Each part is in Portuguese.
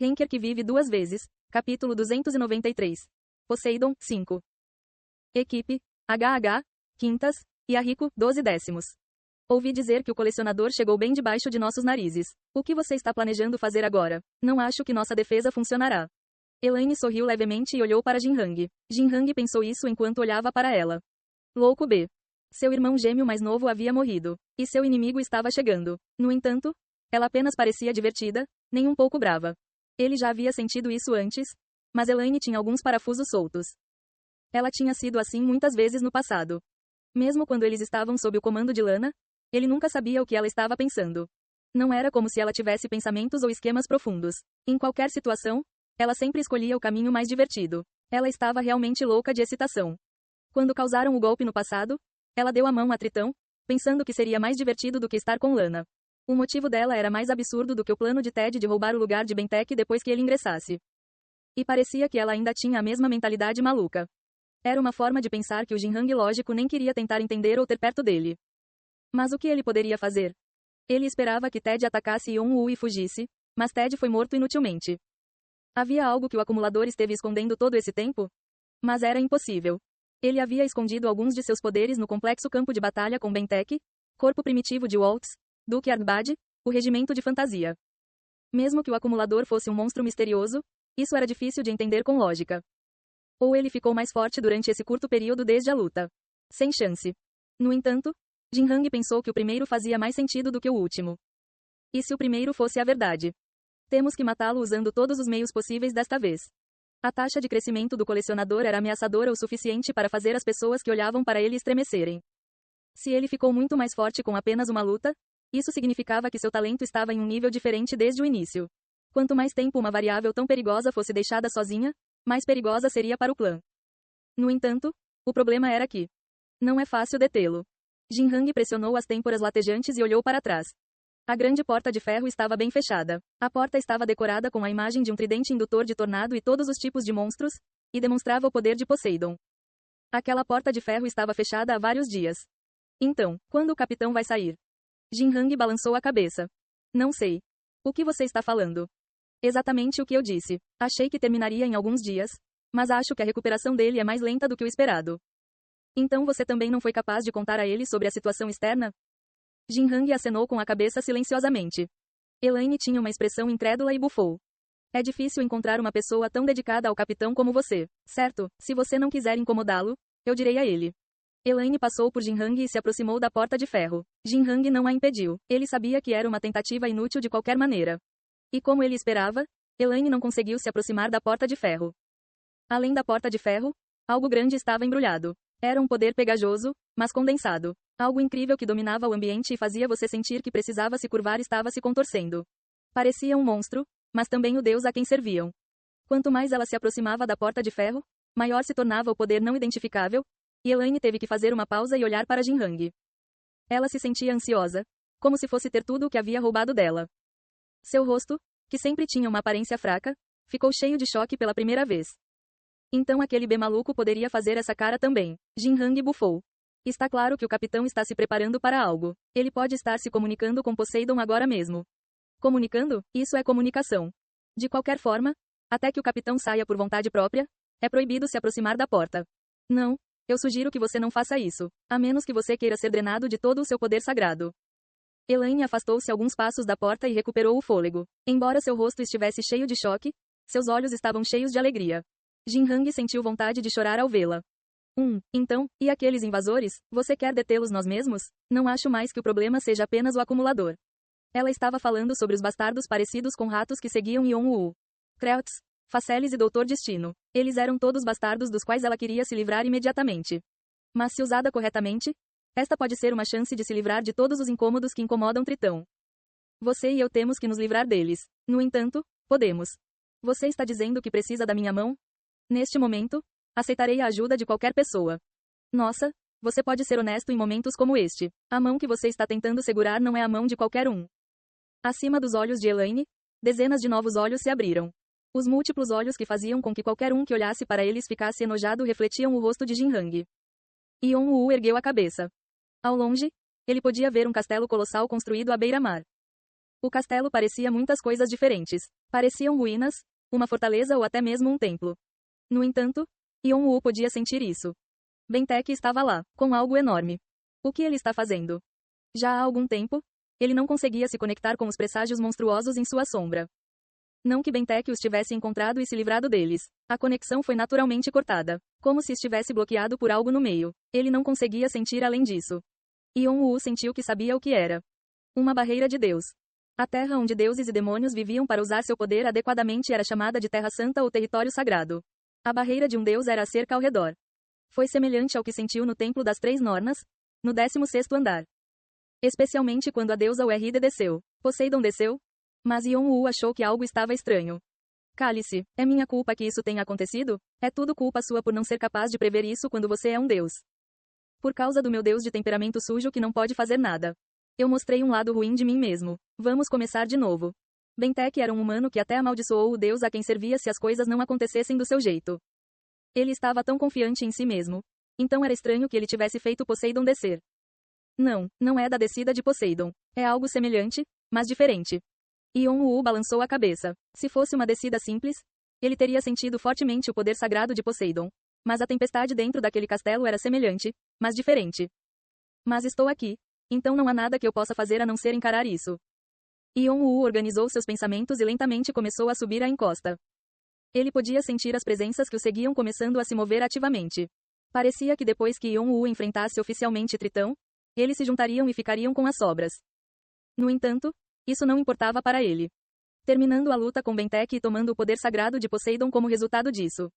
Henker que vive duas vezes. Capítulo 293. Poseidon, 5. Equipe, HH, quintas, e Arrico, 12 décimos. Ouvi dizer que o colecionador chegou bem debaixo de nossos narizes. O que você está planejando fazer agora? Não acho que nossa defesa funcionará. Elaine sorriu levemente e olhou para Jinhang. Jinhang pensou isso enquanto olhava para ela. Louco B. Seu irmão gêmeo mais novo havia morrido. E seu inimigo estava chegando. No entanto, ela apenas parecia divertida, nem um pouco brava. Ele já havia sentido isso antes, mas Elaine tinha alguns parafusos soltos. Ela tinha sido assim muitas vezes no passado. Mesmo quando eles estavam sob o comando de Lana, ele nunca sabia o que ela estava pensando. Não era como se ela tivesse pensamentos ou esquemas profundos. Em qualquer situação, ela sempre escolhia o caminho mais divertido. Ela estava realmente louca de excitação. Quando causaram o golpe no passado, ela deu a mão a Tritão, pensando que seria mais divertido do que estar com Lana. O motivo dela era mais absurdo do que o plano de Ted de roubar o lugar de Bentek depois que ele ingressasse. E parecia que ela ainda tinha a mesma mentalidade maluca. Era uma forma de pensar que o Jinhang lógico nem queria tentar entender ou ter perto dele. Mas o que ele poderia fazer? Ele esperava que Ted atacasse Yon-Woo e fugisse, mas Ted foi morto inutilmente. Havia algo que o acumulador esteve escondendo todo esse tempo? Mas era impossível. Ele havia escondido alguns de seus poderes no complexo campo de batalha com Bentek, corpo primitivo de Waltz, Duque Ardbad, o regimento de fantasia. Mesmo que o acumulador fosse um monstro misterioso, isso era difícil de entender com lógica. Ou ele ficou mais forte durante esse curto período desde a luta. Sem chance. No entanto, Jinhang pensou que o primeiro fazia mais sentido do que o último. E se o primeiro fosse a verdade? Temos que matá-lo usando todos os meios possíveis desta vez. A taxa de crescimento do colecionador era ameaçadora o suficiente para fazer as pessoas que olhavam para ele estremecerem. Se ele ficou muito mais forte com apenas uma luta, isso significava que seu talento estava em um nível diferente desde o início. Quanto mais tempo uma variável tão perigosa fosse deixada sozinha, mais perigosa seria para o clã. No entanto, o problema era que não é fácil detê-lo. Jinhang pressionou as têmporas latejantes e olhou para trás. A grande porta de ferro estava bem fechada. A porta estava decorada com a imagem de um tridente indutor de tornado e todos os tipos de monstros, e demonstrava o poder de Poseidon. Aquela porta de ferro estava fechada há vários dias. Então, quando o capitão vai sair? Jinhang balançou a cabeça. Não sei. O que você está falando? Exatamente o que eu disse. Achei que terminaria em alguns dias, mas acho que a recuperação dele é mais lenta do que o esperado. Então você também não foi capaz de contar a ele sobre a situação externa? Jinhang acenou com a cabeça silenciosamente. Elaine tinha uma expressão incrédula e bufou. É difícil encontrar uma pessoa tão dedicada ao capitão como você, certo? Se você não quiser incomodá-lo, eu direi a ele. Elaine passou por Jinhang e se aproximou da porta de ferro. Jinhang não a impediu. Ele sabia que era uma tentativa inútil de qualquer maneira. E como ele esperava, Elaine não conseguiu se aproximar da porta de ferro. Além da porta de ferro, algo grande estava embrulhado. Era um poder pegajoso, mas condensado. Algo incrível que dominava o ambiente e fazia você sentir que precisava se curvar estava se contorcendo. Parecia um monstro, mas também o deus a quem serviam. Quanto mais ela se aproximava da porta de ferro, maior se tornava o poder não identificável, e Elaine teve que fazer uma pausa e olhar para Jinhang. Ela se sentia ansiosa, como se fosse ter tudo o que havia roubado dela. Seu rosto, que sempre tinha uma aparência fraca, ficou cheio de choque pela primeira vez. Então aquele B maluco poderia fazer essa cara também. Jinhang bufou. Está claro que o capitão está se preparando para algo. Ele pode estar se comunicando com Poseidon agora mesmo. Comunicando? Isso é comunicação. De qualquer forma, até que o capitão saia por vontade própria, é proibido se aproximar da porta. Não, eu sugiro que você não faça isso, a menos que você queira ser drenado de todo o seu poder sagrado. Elaine afastou-se alguns passos da porta e recuperou o fôlego. Embora seu rosto estivesse cheio de choque, seus olhos estavam cheios de alegria. Jinhang sentiu vontade de chorar ao vê-la. Então, e aqueles invasores, você quer detê-los nós mesmos? Não acho mais que o problema seja apenas o acumulador. Ela estava falando sobre os bastardos parecidos com ratos que seguiam Yon-Woo. Kreutz, Faceles e Doutor Destino. Eles eram todos bastardos dos quais ela queria se livrar imediatamente. Mas se usada corretamente, esta pode ser uma chance de se livrar de todos os incômodos que incomodam Tritão. Você e eu temos que nos livrar deles. No entanto, podemos. Você está dizendo que precisa da minha mão? Neste momento, aceitarei a ajuda de qualquer pessoa. Nossa, você pode ser honesto em momentos como este. A mão que você está tentando segurar não é a mão de qualquer um. Acima dos olhos de Elaine, dezenas de novos olhos se abriram. Os múltiplos olhos que faziam com que qualquer um que olhasse para eles ficasse enojado refletiam o rosto de Jinhang. Yon-Woo ergueu a cabeça. Ao longe, ele podia ver um castelo colossal construído à beira-mar. O castelo parecia muitas coisas diferentes. Pareciam ruínas, uma fortaleza ou até mesmo um templo. No entanto, Yon-woo podia sentir isso. Bentek estava lá, com algo enorme. O que ele está fazendo? Já há algum tempo, ele não conseguia se conectar com os presságios monstruosos em sua sombra. Não que Bentek os tivesse encontrado e se livrado deles. A conexão foi naturalmente cortada, como se estivesse bloqueado por algo no meio. Ele não conseguia sentir além disso. Yon-woo sentiu que sabia o que era. Uma barreira de Deus. A terra onde deuses e demônios viviam para usar seu poder adequadamente era chamada de Terra Santa ou Território Sagrado. A barreira de um deus era a cerca ao redor. Foi semelhante ao que sentiu no Templo das Três Nornas, no 16º andar. Especialmente quando a deusa Uerride desceu. Poseidon desceu? Mas Yon-woo achou que algo estava estranho. Cale-se, é minha culpa que isso tenha acontecido? É tudo culpa sua por não ser capaz de prever isso quando você é um deus. Por causa do meu deus de temperamento sujo que não pode fazer nada. Eu mostrei um lado ruim de mim mesmo. Vamos começar de novo. Bentek era um humano que até amaldiçoou o deus a quem servia se as coisas não acontecessem do seu jeito. Ele estava tão confiante em si mesmo. Então era estranho que ele tivesse feito Poseidon descer. Não, não é da descida de Poseidon. É algo semelhante, mas diferente. Yon-woo balançou a cabeça. Se fosse uma descida simples, ele teria sentido fortemente o poder sagrado de Poseidon. Mas a tempestade dentro daquele castelo era semelhante, mas diferente. Mas estou aqui. Então não há nada que eu possa fazer a não ser encarar isso. Yon-woo organizou seus pensamentos e lentamente começou a subir a encosta. Ele podia sentir as presenças que o seguiam começando a se mover ativamente. Parecia que depois que Yon-woo enfrentasse oficialmente Tritão, eles se juntariam e ficariam com as sobras. No entanto, isso não importava para ele. Terminando a luta com Bentek e tomando o poder sagrado de Poseidon como resultado disso.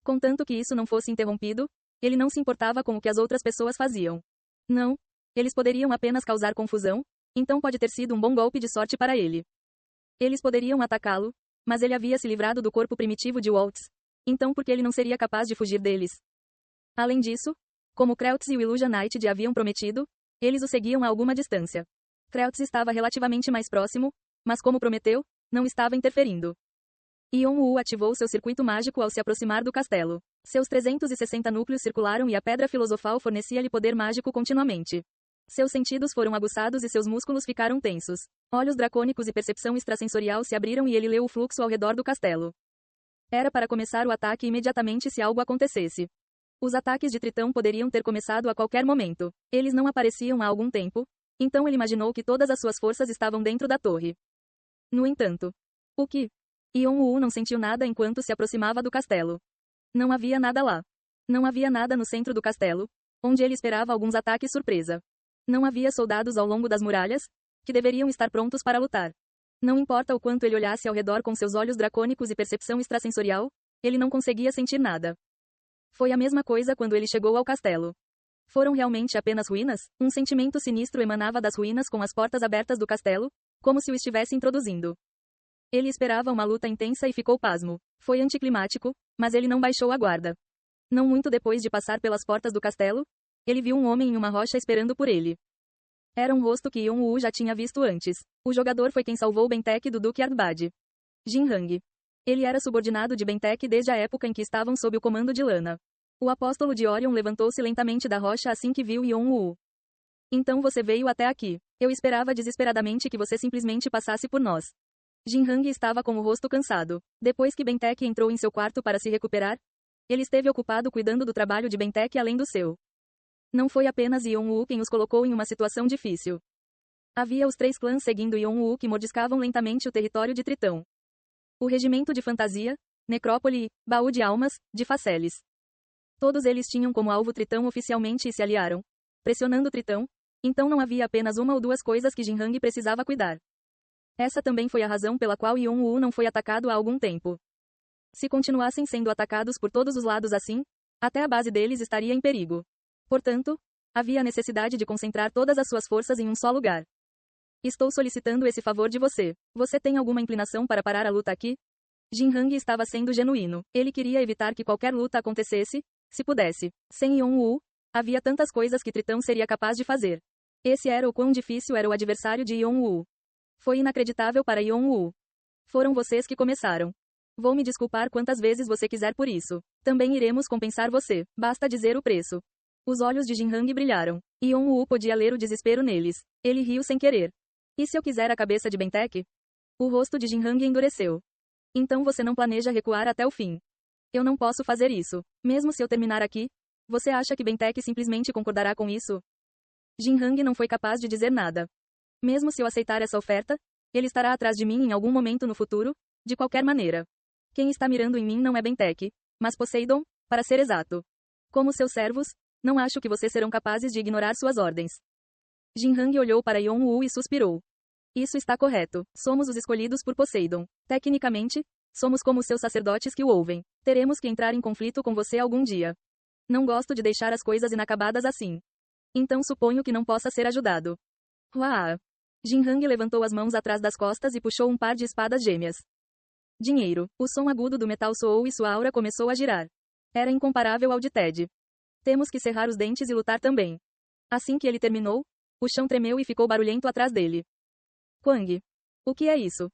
Contanto que isso não fosse interrompido, ele não se importava com o que as outras pessoas faziam. Não, eles poderiam apenas causar confusão, então pode ter sido um bom golpe de sorte para ele. Eles poderiam atacá-lo, mas ele havia se livrado do corpo primitivo de Waltz. Então por que ele não seria capaz de fugir deles? Além disso, como Kreutz e o Illusion Knight haviam prometido, eles o seguiam a alguma distância. Kreutz estava relativamente mais próximo, mas como prometeu, não estava interferindo. Yon-woo ativou seu circuito mágico ao se aproximar do castelo. Seus 360 núcleos circularam e a pedra filosofal fornecia-lhe poder mágico continuamente. Seus sentidos foram aguçados e seus músculos ficaram tensos. Olhos dracônicos e percepção extrasensorial se abriram e ele leu o fluxo ao redor do castelo. Era para começar o ataque imediatamente se algo acontecesse. Os ataques de Tritão poderiam ter começado a qualquer momento. Eles não apareciam há algum tempo, então ele imaginou que todas as suas forças estavam dentro da torre. No entanto, o que? Yon-woo não sentiu nada enquanto se aproximava do castelo. Não havia nada lá. Não havia nada no centro do castelo, onde ele esperava alguns ataques surpresa. Não havia soldados ao longo das muralhas, que deveriam estar prontos para lutar. Não importa o quanto ele olhasse ao redor com seus olhos dracônicos e percepção extrasensorial, ele não conseguia sentir nada. Foi a mesma coisa quando ele chegou ao castelo. Foram realmente apenas ruínas? Um sentimento sinistro emanava das ruínas com as portas abertas do castelo, como se o estivesse introduzindo. Ele esperava uma luta intensa e ficou pasmo. Foi anticlimático, mas ele não baixou a guarda. Não muito depois de passar pelas portas do castelo, ele viu um homem em uma rocha esperando por ele. Era um rosto que Yon-woo já tinha visto antes. O jogador foi quem salvou Bentek do Duque Ardbad. Jin Hang. Ele era subordinado de Bentek desde a época em que estavam sob o comando de Lana. O apóstolo de Orion levantou-se lentamente da rocha assim que viu Yon-woo. Então você veio até aqui. Eu esperava desesperadamente que você simplesmente passasse por nós. Jin Hang estava com o rosto cansado. Depois que Bentek entrou em seu quarto para se recuperar, ele esteve ocupado cuidando do trabalho de Bentek além do seu. Não foi apenas Yon-woo quem os colocou em uma situação difícil. Havia os 3 clãs seguindo Yon-woo que mordiscavam lentamente o território de Tritão. O Regimento de Fantasia, Necrópole e Baú de Almas, de Faceles. Todos eles tinham como alvo Tritão oficialmente e se aliaram, pressionando Tritão, então não havia apenas uma ou duas coisas que Jin Hang precisava cuidar. Essa também foi a razão pela qual Yon-woo não foi atacado há algum tempo. Se continuassem sendo atacados por todos os lados assim, até a base deles estaria em perigo. Portanto, havia a necessidade de concentrar todas as suas forças em um só lugar. Estou solicitando esse favor de você. Você tem alguma inclinação para parar a luta aqui? Jin Hang estava sendo genuíno. Ele queria evitar que qualquer luta acontecesse, se pudesse. Sem Yon-woo, havia tantas coisas que Tritão seria capaz de fazer. Esse era o quão difícil era o adversário de Yon-woo. Foi inacreditável para Yon-woo. Foram vocês que começaram. Vou me desculpar quantas vezes você quiser por isso. Também iremos compensar você. Basta dizer o preço. Os olhos de Jin Hang brilharam. Yon-woo podia ler o desespero neles. Ele riu sem querer. E se eu quiser a cabeça de Bentek? O rosto de Jinhang endureceu. Então você não planeja recuar até o fim. Eu não posso fazer isso. Mesmo se eu terminar aqui, você acha que Bentek simplesmente concordará com isso? Jinhang não foi capaz de dizer nada. Mesmo se eu aceitar essa oferta, ele estará atrás de mim em algum momento no futuro, de qualquer maneira. Quem está mirando em mim não é Bentek, mas Poseidon, para ser exato. Como seus servos, não acho que vocês serão capazes de ignorar suas ordens. Jinhang olhou para Yon-Woo e suspirou. Isso está correto. Somos os escolhidos por Poseidon. Tecnicamente, somos como seus sacerdotes que o ouvem. Teremos que entrar em conflito com você algum dia. Não gosto de deixar as coisas inacabadas assim. Então suponho que não possa ser ajudado. Uau! Jinhang levantou as mãos atrás das costas e puxou um par de espadas gêmeas. Dinheiro. O som agudo do metal soou e sua aura começou a girar. Era incomparável ao de Ted. Temos que cerrar os dentes e lutar também. Assim que ele terminou, o chão tremeu e ficou barulhento atrás dele. Quang. O que é isso?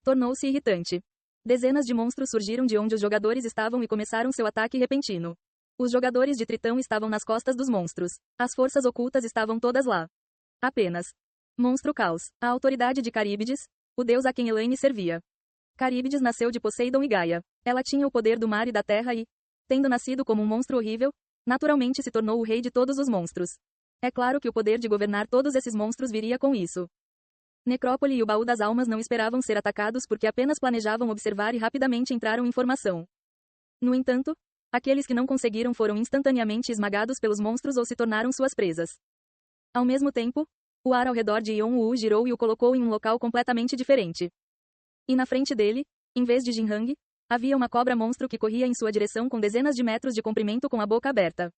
Tornou-se irritante. Dezenas de monstros surgiram de onde os jogadores estavam e começaram seu ataque repentino. Os jogadores de Tritão estavam nas costas dos monstros. As forças ocultas estavam todas lá. Apenas. Monstro Caos. A autoridade de Caríbides, o deus a quem Elaine servia. Caríbides nasceu de Poseidon e Gaia. Ela tinha o poder do mar e da terra e, tendo nascido como um monstro horrível, naturalmente se tornou o rei de todos os monstros. É claro que o poder de governar todos esses monstros viria com isso. Necrópole e o Baú das Almas não esperavam ser atacados porque apenas planejavam observar e rapidamente entraram em formação. No entanto, aqueles que não conseguiram foram instantaneamente esmagados pelos monstros ou se tornaram suas presas. Ao mesmo tempo, o ar ao redor de Yon-Woo girou e o colocou em um local completamente diferente. E na frente dele, em vez de Jinhang, havia uma cobra monstro que corria em sua direção com dezenas de metros de comprimento com a boca aberta.